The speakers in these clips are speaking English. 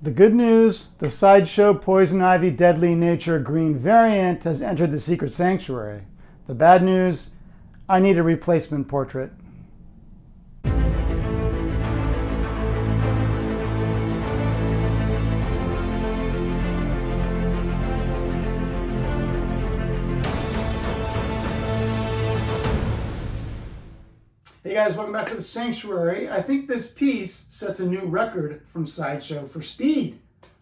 The good news, the Sideshow Poison Ivy Deadly Nature green variant has entered the secret sanctuary. The bad news, I need a replacement portrait. Hey guys, welcome back to the Sanctuary. I think this piece sets a new record from Sideshow for speed.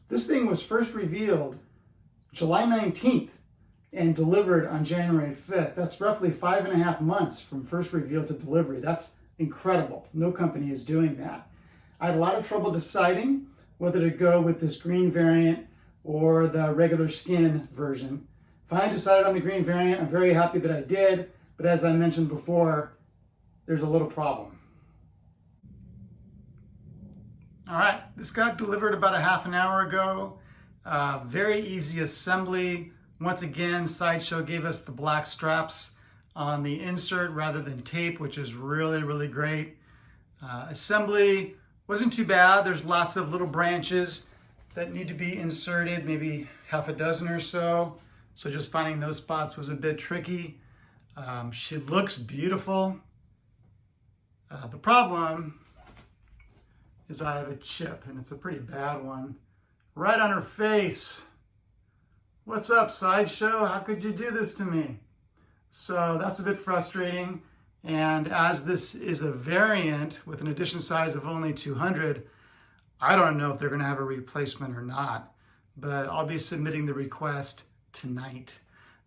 This thing was first revealed July 19th and delivered on January 5th. That's roughly 5.5 months from first reveal to delivery. That's incredible. No company is doing that. I had a lot of trouble deciding whether to go with this green variant or the regular skin version. Finally decided on the green variant. I'm very happy that I did, but as I mentioned before, there's a little problem. All right, this got delivered about a half an hour ago. Very easy assembly. Once again, Sideshow gave us the black straps on the insert rather than tape, which is really, really great. Assembly wasn't too bad. There's lots of little branches that need to be inserted, maybe half a dozen or so. So just finding those spots was a bit tricky. She looks beautiful. The problem is I have a chip, and it's a pretty bad one, right on her face. What's up, Sideshow? How could you do this to me? So that's a bit frustrating. And as this is a variant with an edition size of only 200, I don't know if they're going to have a replacement or not, but I'll be submitting the request tonight.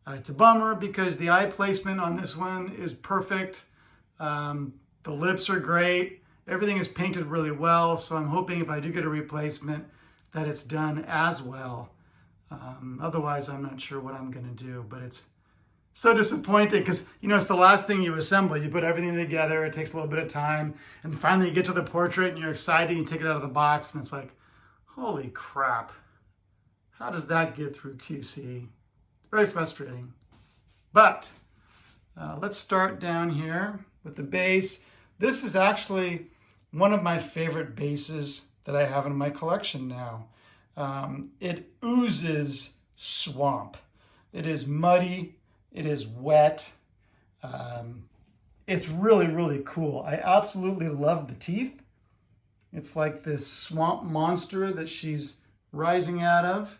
It's a bummer because the eye placement on this one is perfect. The lips are great. Everything is painted really well. So I'm hoping if I do get a replacement that it's done as well. Otherwise, I'm not sure what I'm going to do, but it's so disappointing because, you know, it's the last thing you assemble. You put everything together. It takes a little bit of time. And finally you get to the portrait and you're excited. You take it out of the box and it's like, holy crap. How does that get through QC? Very frustrating. But let's start down here with the base. This is actually one of my favorite bases that I have in my collection now. It oozes swamp. It is muddy. It is wet. It's really, really cool. I absolutely love the teeth. It's like this swamp monster that she's rising out of.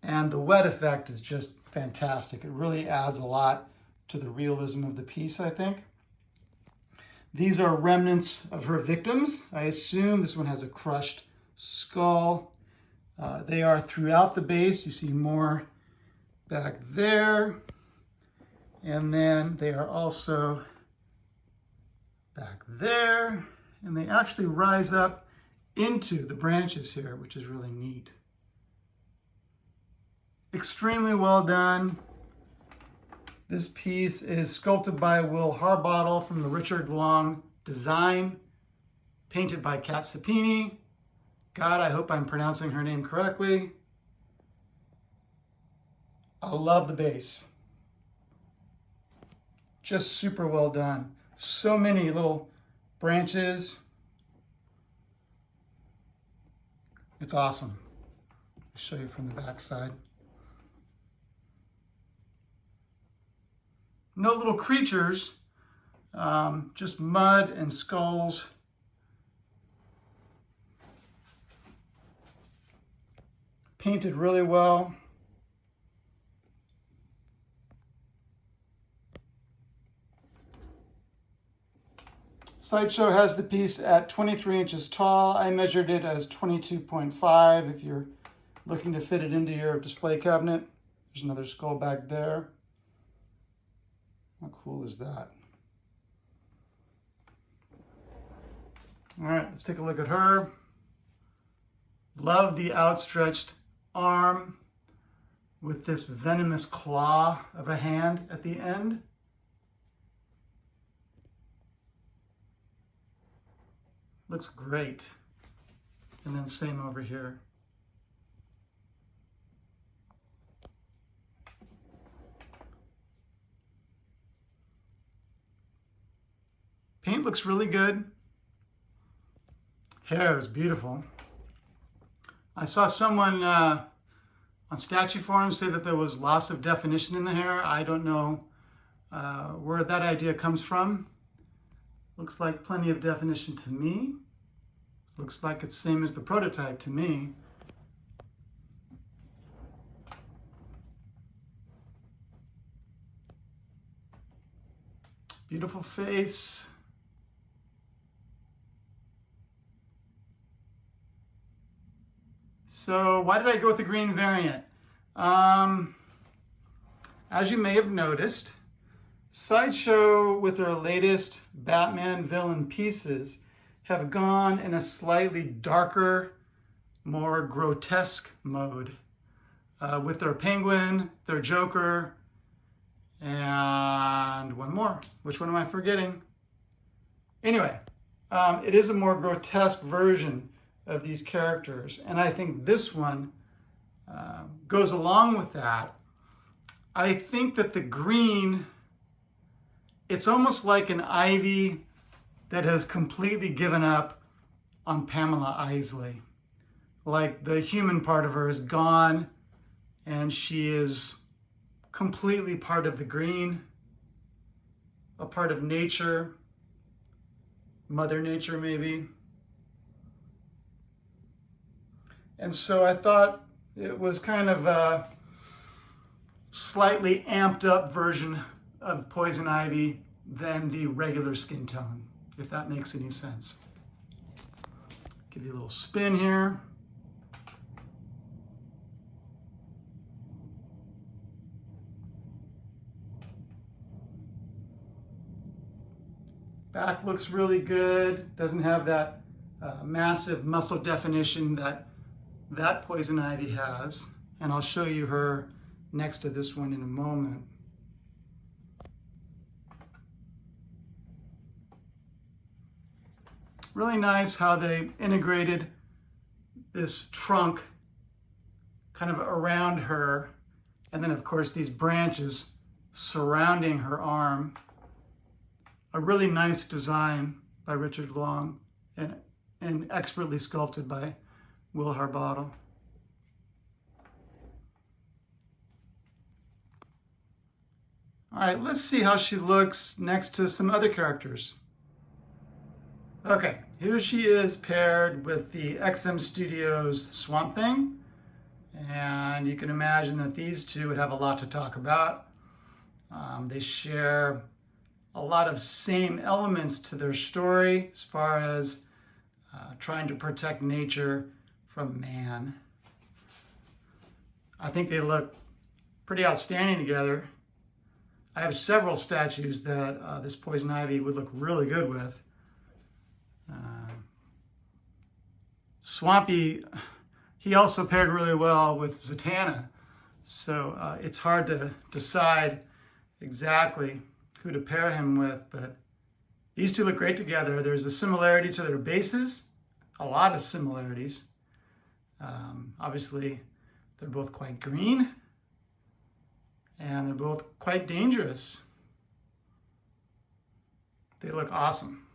And the wet effect is just fantastic. It really adds a lot to the realism of the piece, I think. These are remnants of her victims. I assume this one has a crushed skull. They are throughout the base. You see more back there. And then they are also back there. And they actually rise up into the branches here, which is really neat. Extremely well done. This piece is sculpted by Will Harbottle from the Richard Long design, painted by Kat Sapini. God, I hope I'm pronouncing her name correctly. I love the base. Just super well done. So many little branches. It's awesome. I'll show you from the back side. No little creatures, just mud and skulls. Painted really well. Sideshow has the piece at 23 inches tall. I measured it as 22.5 if you're looking to fit it into your display cabinet. There's another skull back there. How cool is that? All right, let's take a look at her. Love the outstretched arm with this venomous claw of a hand at the end. Looks great. And then same over here. Paint looks really good. hair is beautiful. I saw someone on statue forums say that there was loss of definition in the hair. I don't know where that idea comes from. Looks like plenty of definition to me. Looks like it's the same as the prototype to me. Beautiful face. So why did I go with the green variant? As you may have noticed, Sideshow with their latest Batman villain pieces have gone in a slightly darker, more grotesque mode with their Penguin, their Joker, and one more. Which one am I forgetting? Anyway, it is a more grotesque version of these characters, and I think this one goes along with that. I think that the green, it's almost like an Ivy that has completely given up on Pamela Isley. Like the human part of her is gone, and she is completely part of the green, a part of nature, Mother Nature maybe. And so I thought it was kind of a slightly amped up version of Poison Ivy than the regular skin tone, if that makes any sense. Give you a little spin here. Back looks really good. Doesn't have that massive muscle definition that Poison Ivy has. And I'll show you her next to this one in a moment. Really nice how they integrated this trunk kind of around her. And then of course these branches surrounding her arm. A really nice design by Richard Long and expertly sculpted by Will Harbottle. All right, let's see how she looks next to some other characters. Okay, here she is paired with the XM Studios Swamp Thing. And you can imagine that these two would have a lot to talk about. They share a lot of same elements to their story as far as trying to protect nature from man. I think they look pretty outstanding together. I have several statues that this Poison Ivy would look really good with. Swampy, he also paired really well with Zatanna. So it's hard to decide exactly who to pair him with, but these two look great together. There's a similarity to their bases, a lot of similarities. Obviously, they're both quite green, and they're both quite dangerous. They look awesome.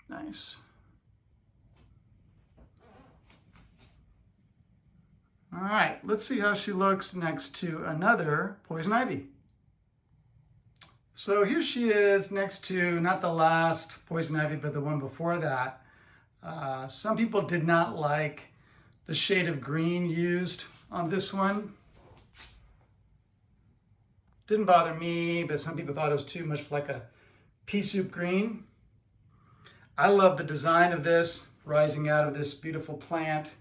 Nice. All right, let's see how she looks next to another Poison Ivy. So here she is next to, not the last Poison Ivy, but the one before that. Some people did not like the shade of green used on this one. Didn't bother me, but some people thought it was too much like a pea soup green. I love the design of this, rising out of this beautiful plant.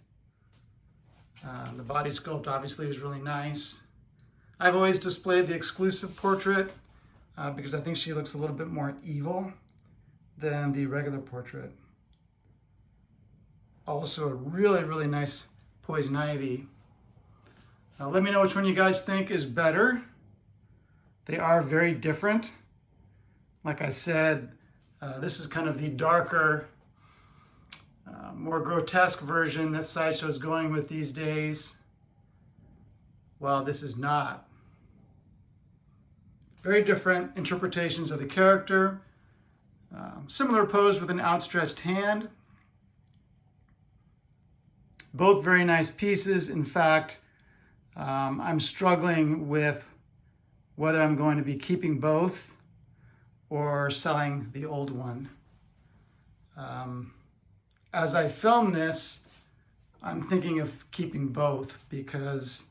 The body sculpt obviously is really nice. I've always displayed the exclusive portrait because I think she looks a little bit more evil than the regular portrait. Also a really, really nice Poison Ivy. Now let me know which one you guys think is better. They are very different. Like I said, this is kind of the darker, more grotesque version that Sideshow is going with these days. while this is not. Very different interpretations of the character. Similar pose with an outstretched hand. Both very nice pieces. In fact, I'm struggling with whether I'm going to be keeping both or selling the old one. As I film this, I'm thinking of keeping both because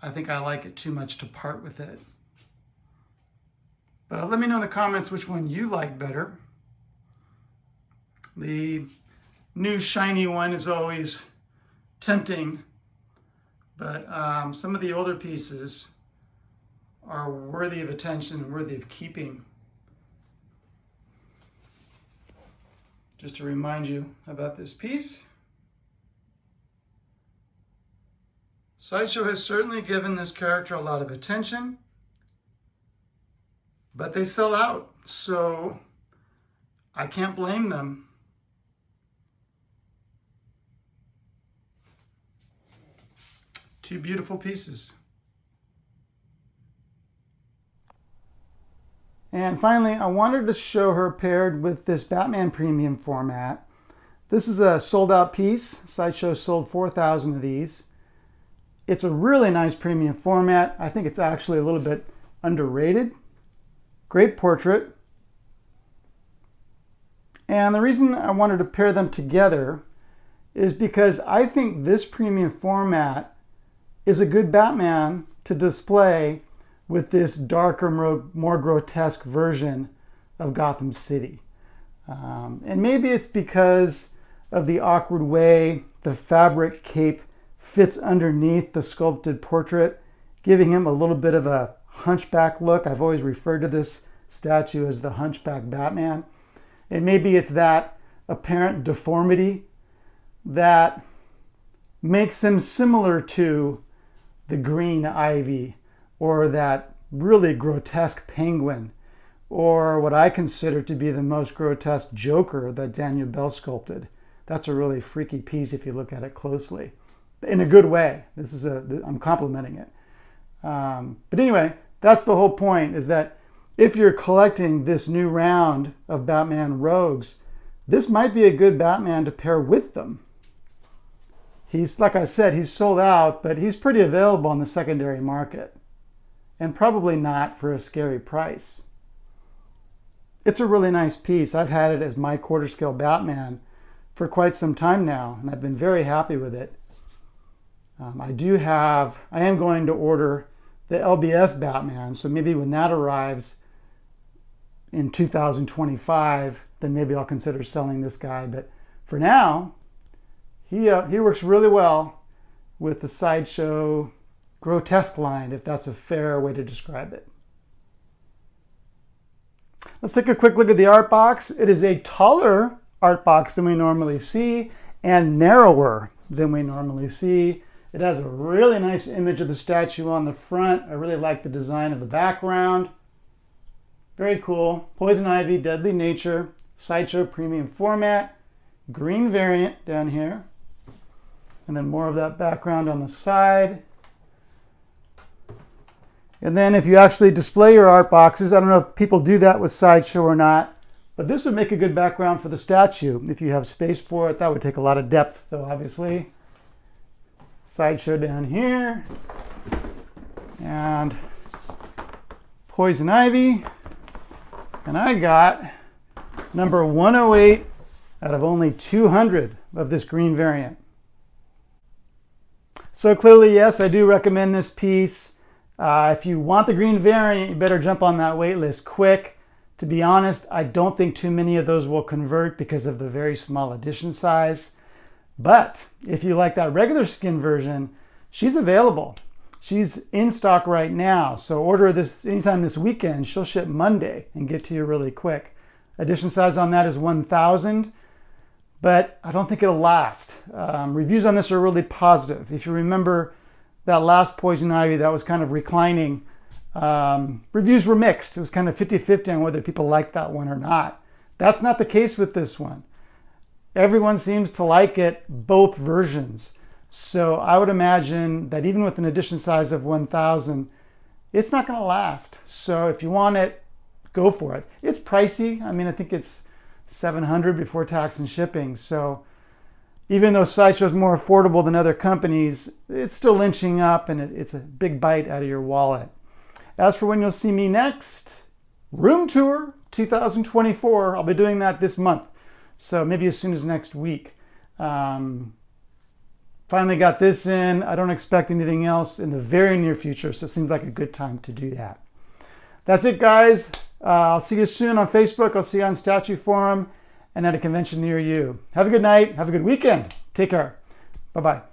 I think I like it too much to part with it. But let me know in the comments which one you like better. The new shiny one is always tempting, but some of the older pieces are worthy of attention and worthy of keeping. Just to remind you about this piece. Sideshow has certainly given this character a lot of attention, but they sell out, so I can't blame them. Two beautiful pieces. And finally, I wanted to show her paired with this Batman Premium format. This is a sold out piece. Sideshow sold 4,000 of these. It's a really nice premium format. I think it's actually a little bit underrated. Great portrait. And the reason I wanted to pair them together is because I think this premium format is a good Batman to display with this darker, more grotesque version of Gotham City. And maybe it's because of the awkward way the fabric cape fits underneath the sculpted portrait, giving him a little bit of a hunchback look. I've always referred to this statue as the hunchback Batman. And maybe it's that apparent deformity that makes him similar to the Green Ivy, or that really grotesque Penguin, or what I consider to be the most grotesque Joker that Daniel Bell sculpted. That's a really freaky piece if you look at it closely. In a good way. I'm complimenting it. But anyway, that's the whole point, is that if you're collecting this new round of Batman Rogues, this might be a good Batman to pair with them. He's, like I said, he's sold out, but he's pretty available on the secondary market. And probably not for a scary price. It's a really nice piece. I've had it as my quarter scale Batman for quite some time now, and I've been very happy with it. I am going to order the LBS Batman, so maybe when that arrives in 2025, then maybe I'll consider selling this guy. But for now, he works really well with the Sideshow grotesque line, if that's a fair way to describe it. Let's take a quick look at the art box. It is a taller art box than we normally see and narrower than we normally see. It has a really nice image of the statue on the front. I really like the design of the background. Very cool. Poison Ivy, Deadly Nature, Sideshow Premium Format, green variant down here, and then more of that background on the side. And then if you actually display your art boxes, I don't know if people do that with Sideshow or not, but this would make a good background for the statue. If you have space for it, that would take a lot of depth though, obviously. Sideshow down here. And Poison Ivy. And I got number 108 out of only 200 of this green variant. So clearly, yes, I do recommend this piece. If you want the green variant, you better jump on that wait list quick. To be honest, I don't think too many of those will convert because of the very small edition size. But if you like that regular skin version, she's available. She's in stock right now. So order this anytime this weekend. She'll ship Monday and get to you really quick. Edition size on that is 1,000, but I don't think it'll last. Reviews on this are really positive. If you remember that last Poison Ivy that was kind of reclining, reviews were mixed. It was kind of 50-50 on whether people liked that one or not. That's not the case with this one. Everyone seems to like it, both versions. So I would imagine that even with an edition size of 1,000, it's not going to last. So if you want it, go for it. It's pricey. I mean, I think it's $700 before tax and shipping. So even though Sideshow is more affordable than other companies, it's still inching up, and it's a big bite out of your wallet. As for when you'll see me next, Room Tour 2024. I'll be doing that this month. So maybe as soon as next week. Finally got this in. I don't expect anything else in the very near future, so it seems like a good time to do that. That's it, guys. I'll see you soon on Facebook. I'll see you on Statue Forum and at a convention near you. Have a good night. Have a good weekend. Take care. Bye-bye.